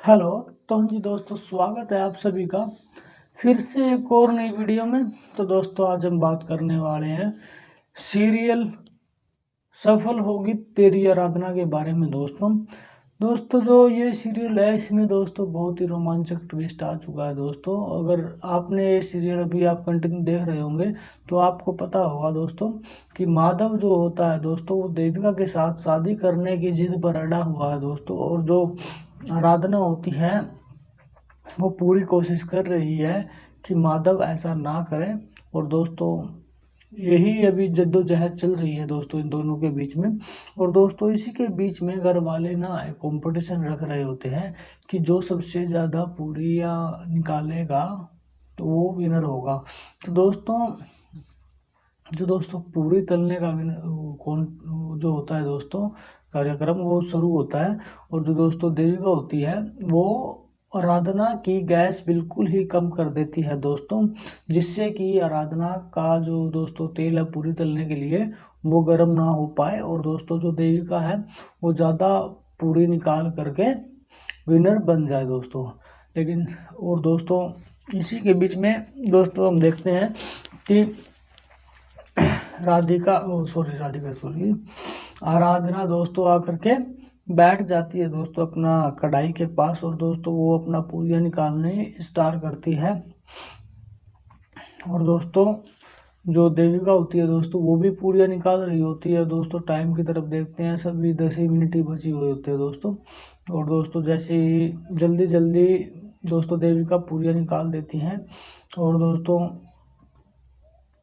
Hello. तो हाँ जी दोस्तों, स्वागत है आप सभी का फिर से एक और नई वीडियो में। तो दोस्तों, आज हम बात करने वाले हैं सीरियल सफल होगी तेरी आराधना के बारे में। दोस्तों जो ये सीरियल है, इसमें दोस्तों बहुत ही रोमांचक ट्विस्ट आ चुका है। दोस्तों अगर आपने ये सीरियल अभी आप कंटिन्यू देख रहे होंगे तो आपको पता होगा दोस्तों कि माधव जो होता है दोस्तों, वो देविका के साथ शादी करने की जिद पर अड़ा हुआ है दोस्तों। और जो आराधना होती है वो पूरी कोशिश कर रही है कि माधव ऐसा ना करे। और दोस्तों यही अभी जद्दोजहद चल रही है दोस्तों इन दोनों के बीच में। और दोस्तों इसी के बीच में घर वाले ना एक कंपटीशन रख रहे होते हैं कि जो सबसे ज़्यादा पूरियाँ निकालेगा तो वो विनर होगा। तो दोस्तों पूरी तलने का कौन जो होता है दोस्तों कार्यक्रम वो शुरू होता है। और जो दोस्तों देविका होती है वो आराधना की गैस बिल्कुल ही कम कर देती है दोस्तों, जिससे कि आराधना का जो दोस्तों तेल है पूरी तलने के लिए वो गर्म ना हो पाए। और दोस्तों जो देविका है वो ज़्यादा पूरी निकाल करके विनर बन जाए दोस्तों। लेकिन और दोस्तों इसी के बीच में दोस्तों हम देखते हैं कि राधिका सॉरी आराधना दोस्तों आकर के बैठ जाती है दोस्तों अपना कढ़ाई के पास। और दोस्तों वो अपना पूरियाँ निकालने स्टार्ट करती है। और दोस्तों जो देविका होती है दोस्तों वो भी पूरियाँ निकाल रही होती है दोस्तों। टाइम की तरफ देखते हैं, सभी 10 ही मिनट ही बची हुई होती है दोस्तों। और दोस्तों जैसे ही जल्दी जल्दी दोस्तों देविका पूरियाँ निकाल देती हैं। और दोस्तों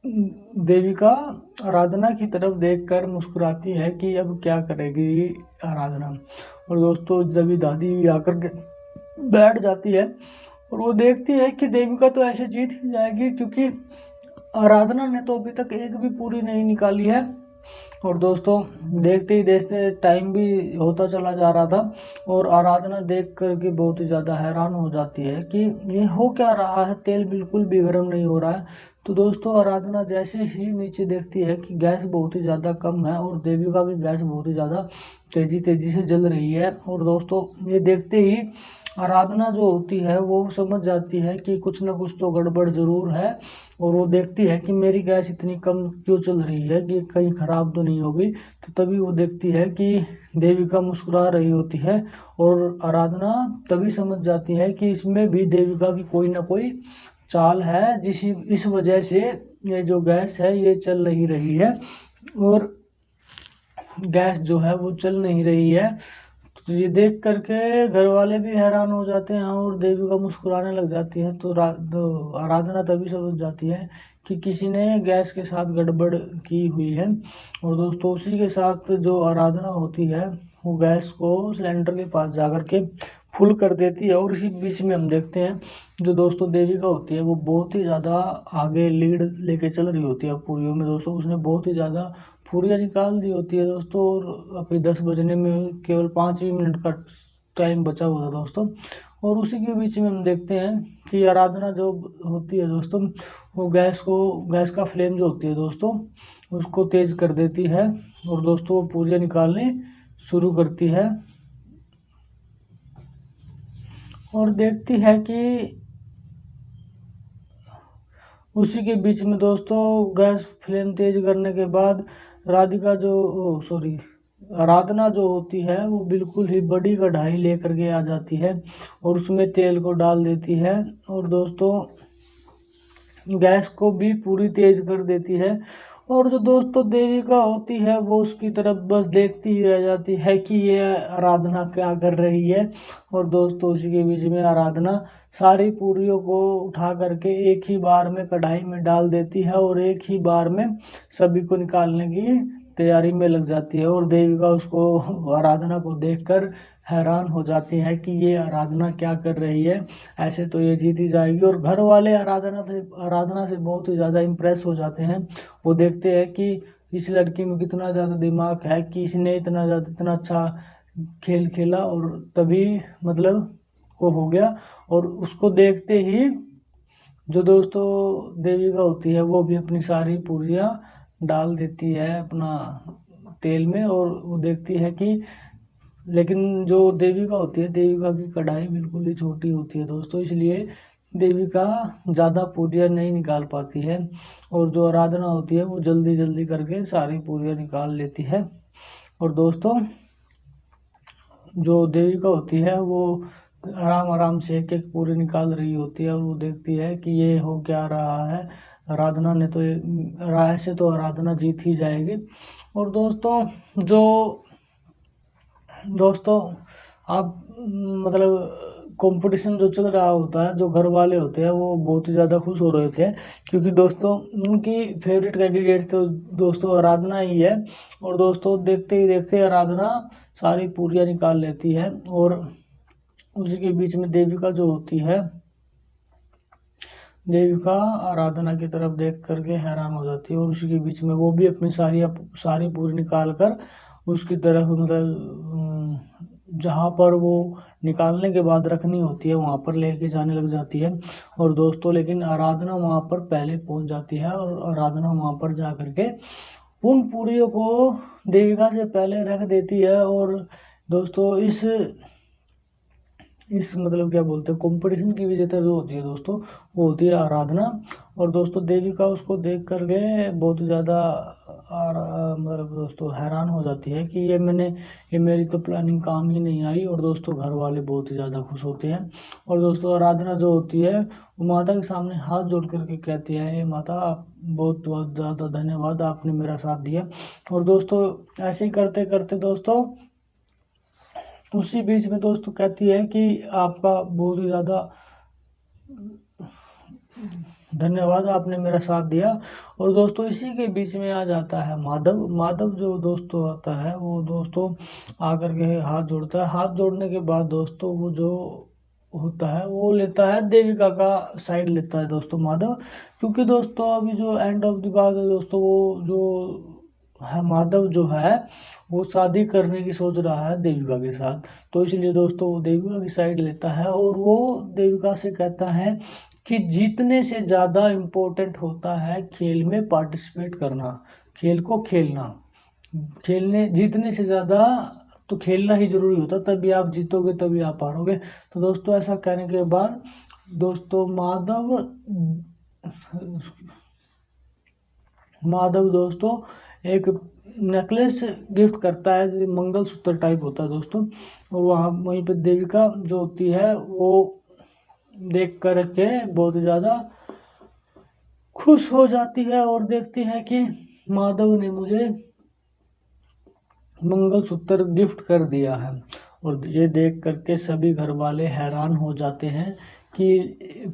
देविका आराधना की तरफ देखकर मुस्कुराती है कि अब क्या करेगी आराधना। और दोस्तों जब दादी आकर के बैठ जाती है और वो देखती है कि देविका तो ऐसे जीत ही जाएगी, क्योंकि आराधना ने तो अभी तक एक भी पूरी नहीं निकाली है। और दोस्तों देखते ही देखते टाइम भी होता चला जा रहा था और आराधना देख कर के बहुत ही ज़्यादा हैरान हो जाती है कि ये हो क्या रहा है, तेल बिल्कुल भी गर्म नहीं हो रहा है। तो दोस्तों आराधना जैसे ही नीचे देखती है कि गैस बहुत ही ज़्यादा कम है और देविका की गैस बहुत ही ज़्यादा तेज़ी से जल रही है। और दोस्तों ये देखते ही आराधना जो होती है वो समझ जाती है कि कुछ ना कुछ तो गड़बड़ ज़रूर है। और वो देखती है कि मेरी गैस इतनी कम क्यों चल रही है, कि कहीं ख़राब तो नहीं होगी। तो तभी वो देखती है कि देविका मुस्कुरा रही होती है। और आराधना तभी समझ जाती है कि इसमें भी देविका की कोई ना कोई चाल है, इस वजह से ये जो गैस है ये चल नहीं रही है। और गैस जो है वो चल नहीं रही है। तो ये देख करके घर वाले भी हैरान हो जाते हैं और देविका मुस्कुराने लग जाती है। तो आराधना तभी समझ जाती है कि किसी ने गैस के साथ गड़बड़ की हुई है। और दोस्तों उसी के साथ जो आराधना होती है वो गैस को सिलेंडर के पास जाकर के फुल कर देती है। और इसी बीच में हम देखते हैं जो दोस्तों देविका होती है वो बहुत ही ज़्यादा आगे लीड लेके चल रही होती है पूरियों में दोस्तों। उसने बहुत ही ज़्यादा पूरियाँ निकाल दी होती है दोस्तों। और अभी 10 बजने में केवल 5 ही मिनट का टाइम बचा हुआ था दोस्तों। और उसी के बीच में हम देखते हैं कि आराधना जो होती है दोस्तों वो गैस का फ्लेम जो होती है दोस्तों उसको तेज़ कर देती है। और दोस्तों वो पूरियाँ निकालनी शुरू करती है और देखती है कि उसी के बीच में दोस्तों गैस फ्लेम तेज करने के बाद राधिका जो सॉरी आराधना जो होती है वो बिल्कुल ही बड़ी कढ़ाई लेकर के आ जाती है और उसमें तेल को डाल देती है। और दोस्तों गैस को भी पूरी तेज कर देती है। और जो दोस्तों देविका होती है वो उसकी तरफ बस देखती ही रह जाती है कि ये आराधना क्या कर रही है। और दोस्तों उसी के बीच में आराधना सारी पूरियों को उठा करके एक ही बार में कढ़ाई में डाल देती है और एक ही बार में सभी को निकालने की तैयारी में लग जाती है। और देविका उसको आराधना को देखकर हैरान हो जाती है कि ये आराधना क्या कर रही है, ऐसे तो ये जीत ही जाएगी। और घर वाले आराधना से बहुत ही ज़्यादा इम्प्रेस हो जाते हैं। वो देखते हैं कि इस लड़की में कितना ज़्यादा दिमाग है कि इसने इतना अच्छा खेल खेला और तभी मतलब वो हो गया। और उसको देखते ही जो दोस्तों देविका होती है वो भी अपनी सारी पूरियाँ डाल देती है अपना तेल में। और वो देखती है कि लेकिन जो देविका होती है, देविका की कढ़ाई बिल्कुल ही छोटी होती है दोस्तों, इसलिए देविका ज़्यादा पूरियाँ नहीं निकाल पाती है। और जो आराधना होती है वो जल्दी जल्दी करके सारी पूरियाँ निकाल लेती है। और दोस्तों जो देविका होती है वो आराम आराम से एक एक पूरी निकाल रही होती है, और वो देखती है कि ये हो क्या रहा है, आराधना ने तो राय से तो आराधना जीत ही जाएगी। और दोस्तों दोस्तों आप मतलब कंपटीशन जो चल रहा होता है, जो घर वाले होते हैं वो बहुत ही ज़्यादा खुश हो रहे थे, क्योंकि दोस्तों उनकी फेवरेट कैंडिडेट तो दोस्तों आराधना ही है। और दोस्तों देखते ही देखते आराधना सारी पूरियाँ निकाल लेती है, और उसी के बीच में देविका जो होती है, देविका आराधना की तरफ देख करके हैरान हो जाती है, और उसी के बीच में वो भी अपनी सारी पूरी निकाल कर उसकी तरफ मतलब जहाँ पर वो निकालने के बाद रखनी होती है वहाँ पर लेके जाने लग जाती है। और दोस्तों लेकिन आराधना वहाँ पर पहले पहुँच जाती है, और आराधना वहाँ पर जा करके उन पूरियों को देविका से पहले रख देती है। और दोस्तों इस मतलब क्या बोलते हैं कंपटीशन की विजेता जो होती है दोस्तों, वो होती है आराधना। और दोस्तों देविका उसको देख करके बहुत ज़्यादा मतलब दोस्तों हैरान हो जाती है कि ये मेरी तो प्लानिंग काम ही नहीं आई। और दोस्तों घर वाले बहुत ही ज़्यादा खुश होते हैं। और दोस्तों आराधना जो होती है वो माता के सामने हाथ जोड़ करके कहती है, हे माता आप बहुत बहुत ज़्यादा धन्यवाद, आपने मेरा साथ दिया। और दोस्तों ऐसे ही करते करते दोस्तों उसी बीच में दोस्तों कहती है कि आपका बहुत ही ज़्यादा धन्यवाद, आपने मेरा साथ दिया। और दोस्तों इसी के बीच में आ जाता है माधव। माधव जो दोस्तों आता है वो दोस्तों आकर के हाथ जोड़ता है। हाथ जोड़ने के बाद दोस्तों वो जो होता है वो लेता है देविका का साइड लेता है दोस्तों माधव, क्योंकि दोस्तों अभी जो एंड ऑफ द बात है दोस्तों, वो जो है माधव जो है वो शादी करने की सोच रहा है देविका के साथ। तो इसलिए दोस्तों वो देविका की साइड लेता है, और वो देविका से कहता है कि जीतने से ज़्यादा इम्पोर्टेंट होता है खेल में पार्टिसिपेट करना, खेल को खेलना। खेलने जीतने से ज़्यादा तो खेलना ही ज़रूरी होता, तभी आप जीतोगे तभी आप हारोगे। तो दोस्तों ऐसा कहने के बाद दोस्तों माधव दोस्तों एक नेकलेस गिफ्ट करता है जो मंगलसूत्र टाइप होता है दोस्तों। और वहीं पे देविका जो होती है वो देख कर के बहुत ज़्यादा खुश हो जाती है, और देखती है कि माधव ने मुझे मंगलसूत्र गिफ्ट कर दिया है। और ये देख करके सभी घर वाले हैरान हो जाते हैं कि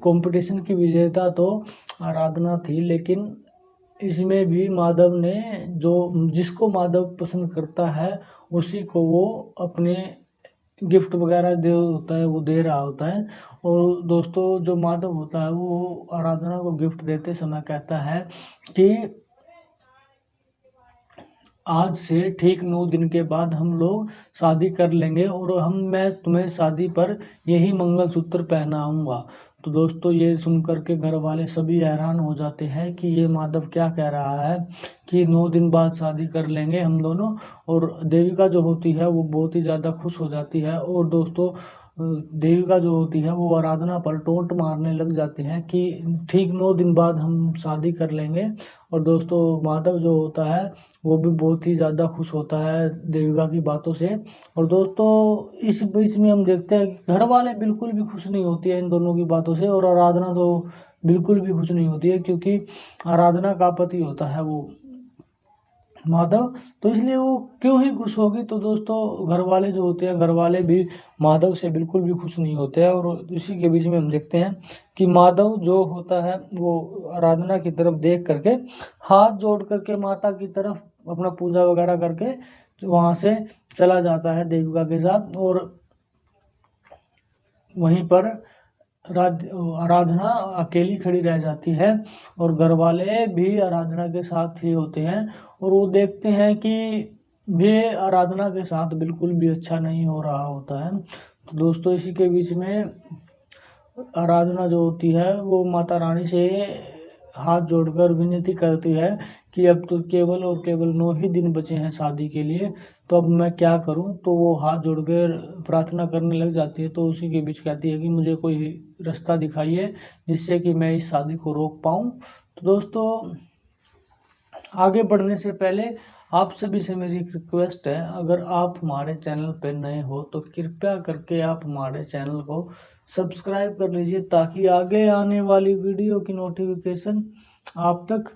कंपटीशन की विजेता तो आराधना थी, लेकिन इसमें भी माधव ने जो जिसको माधव पसंद करता है उसी को वो अपने गिफ्ट वगैरह दे होता है वो दे रहा होता है। और दोस्तों जो माधव होता है वो आराधना को गिफ्ट देते समय कहता है कि आज से ठीक 9 दिन के बाद हम लोग शादी कर लेंगे, और मैं तुम्हें शादी पर यही मंगलसूत्र पहनाऊंगा। तो दोस्तों ये सुन कर के घर वाले सभी हैरान हो जाते हैं कि ये माधव क्या कह रहा है कि 9 दिन बाद शादी कर लेंगे हम दोनों। और देविका जो होती है वो बहुत ही ज़्यादा खुश हो जाती है। और दोस्तों देविका जो होती है वो आराधना पर टोंट मारने लग जाती है कि ठीक 9 दिन बाद हम शादी कर लेंगे। और दोस्तों माधव जो होता है वो भी बहुत ही ज़्यादा खुश होता है देविका की बातों से। और दोस्तों इस बीच में हम देखते हैं कि घर वाले बिल्कुल भी खुश नहीं होती है इन दोनों की बातों से, और आराधना तो बिल्कुल भी खुश नहीं होती है, क्योंकि आराधना का पति होता है वो माधव, तो इसलिए वो क्यों ही खुश होगी। तो दोस्तों घर वाले जो होते हैं, घर वाले भी माधव से बिल्कुल भी खुश नहीं होते हैं। और इसी के बीच में हम देखते हैं कि माधव जो होता है वो आराधना की तरफ देख करके हाथ जोड़ करके माता की तरफ अपना पूजा वगैरह करके वहाँ से चला जाता है देविका के साथ। और वहीं पर आराधना अकेली खड़ी रह जाती है, और घर वाले भी आराधना के साथ ही होते हैं। और वो देखते हैं कि ये आराधना के साथ बिल्कुल भी अच्छा नहीं हो रहा होता है। तो दोस्तों इसी के बीच में आराधना जो होती है वो माता रानी से हाथ जोड़कर विनती करती है कि अब तो केवल और केवल 9 ही दिन बचे हैं शादी के लिए, तो अब मैं क्या करूं। तो वो हाथ जोड़ कर प्रार्थना करने लग जाती है। तो उसी के बीच कहती है कि मुझे कोई रास्ता दिखाइए जिससे कि मैं इस शादी को रोक पाऊं। तो दोस्तों आगे बढ़ने से पहले आप सभी से मेरी एक रिक्वेस्ट है, अगर आप हमारे चैनल पर नए हो तो कृपया करके आप हमारे चैनल को सब्सक्राइब कर लीजिए, ताकि आगे आने वाली वीडियो की नोटिफिकेशन आप तक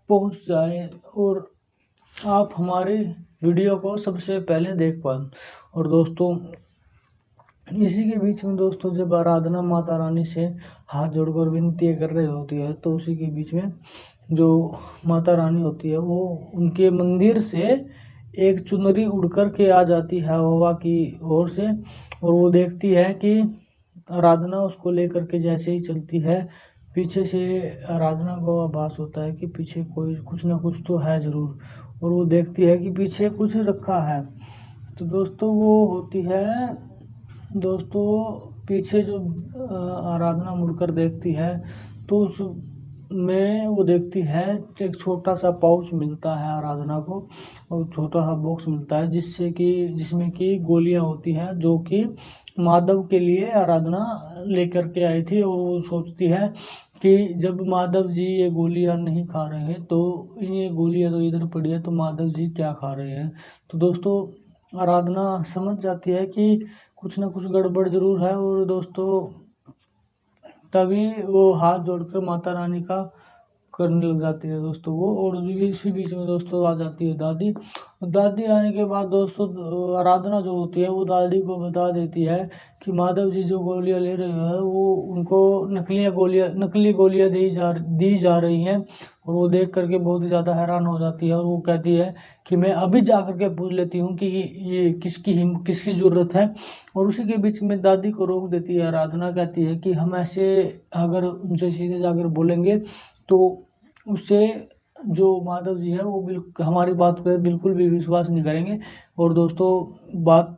पहुंच जाए और आप हमारे वीडियो को सबसे पहले देख पाएं। और दोस्तों इसी के बीच में दोस्तों जब आराधना माता रानी से हाथ जोड़कर विनती कर रही होती है, तो उसी के बीच में जो माता रानी होती है वो उनके मंदिर से एक चुनरी उड़ कर के आ जाती है हवा की ओर से। और वो देखती है कि आराधना उसको लेकर के जैसे ही चलती है, पीछे से आराधना को आभास होता है कि पीछे कोई कुछ ना कुछ तो है ज़रूर। और वो देखती है कि पीछे कुछ रखा है। तो दोस्तों वो होती है, दोस्तों पीछे जो आराधना मुड़कर देखती है तो उस में वो देखती है एक छोटा सा पाउच मिलता है आराधना को, और छोटा सा बॉक्स मिलता है जिसमें कि गोलियां होती हैं, जो कि माधव के लिए आराधना लेकर के आई थी। और वो सोचती है कि जब माधव जी ये गोलियां नहीं खा रहे हैं तो ये गोलियां तो इधर पड़ी है, तो माधव जी क्या खा रहे हैं। तो दोस्तों आराधना समझ जाती है कि कुछ ना कुछ गड़बड़ जरूर है। और दोस्तों तभी वो हाथ जोड़कर माता रानी का करने लग जाती है दोस्तों वो। और इसी बीच में दोस्तों आ जाती है दादी। दादी आने के बाद दोस्तों आराधना जो होती है वो दादी को बता देती है कि माधव जी जो गोलियां ले रहे हैं वो उनको नकली गोलियां दी जा रही हैं। और वो देख करके बहुत ही ज़्यादा हैरान हो जाती है। और वो कहती है कि मैं अभी जा करके पूछ लेती हूँ कि ये किसकी ज़रूरत है। और उसी के बीच में दादी को रोक देती है आराधना। कहती है कि हम ऐसे अगर उनसे सीधे जाकर बोलेंगे तो उससे जो माधव जी है वो बिल्कुल हमारी बात पे बिल्कुल भी विश्वास नहीं करेंगे। और दोस्तों बात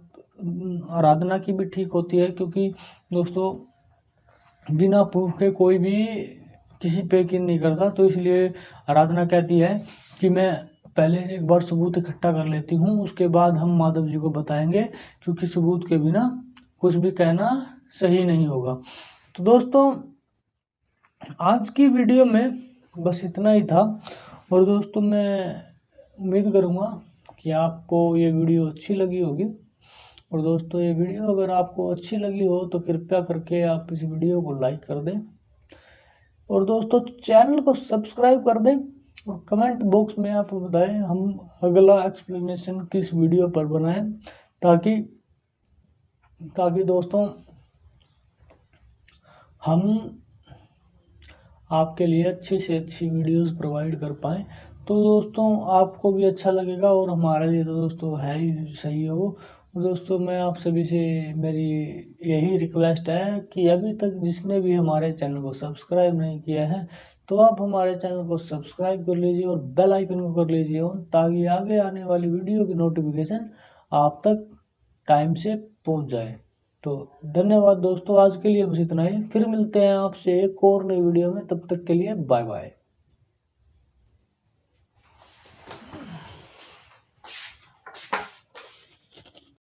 आराधना की भी ठीक होती है, क्योंकि दोस्तों बिना प्रूफ के कोई भी किसी पे यकीन नहीं करता। तो इसलिए आराधना कहती है कि मैं पहले एक बार सबूत इकट्ठा कर लेती हूँ, उसके बाद हम माधव जी को बताएंगे, क्योंकि सबूत के बिना कुछ भी कहना सही नहीं होगा। तो दोस्तों आज की वीडियो में बस इतना ही था। और दोस्तों मैं उम्मीद करूँगा कि आपको ये वीडियो अच्छी लगी होगी। और दोस्तों ये वीडियो अगर आपको अच्छी लगी हो तो कृपया करके आप इस वीडियो को लाइक कर दें, और दोस्तों चैनल को सब्सक्राइब कर दें। और कमेंट बॉक्स में आप बताएं हम अगला एक्सप्लेनेशन किस वीडियो पर बनाएं, ताकि दोस्तों हम आपके लिए अच्छी से अच्छी वीडियोस प्रोवाइड कर पाएँ। तो दोस्तों आपको भी अच्छा लगेगा और हमारे लिए तो दोस्तों है ही सही है वो। और दोस्तों मैं आप सभी से मेरी यही रिक्वेस्ट है कि अभी तक जिसने भी हमारे चैनल को सब्सक्राइब नहीं किया है तो आप हमारे चैनल को सब्सक्राइब कर लीजिए और बेल आइकन को कर लीजिए ऑन, ताकि आगे आने वाली वीडियो की नोटिफिकेशन आप तक टाइम से पहुंच जाए। तो धन्यवाद दोस्तों, आज के लिए बस इतना ही। फिर मिलते हैं आपसे एक और नई वीडियो में, तब तक के लिए बाय बाय।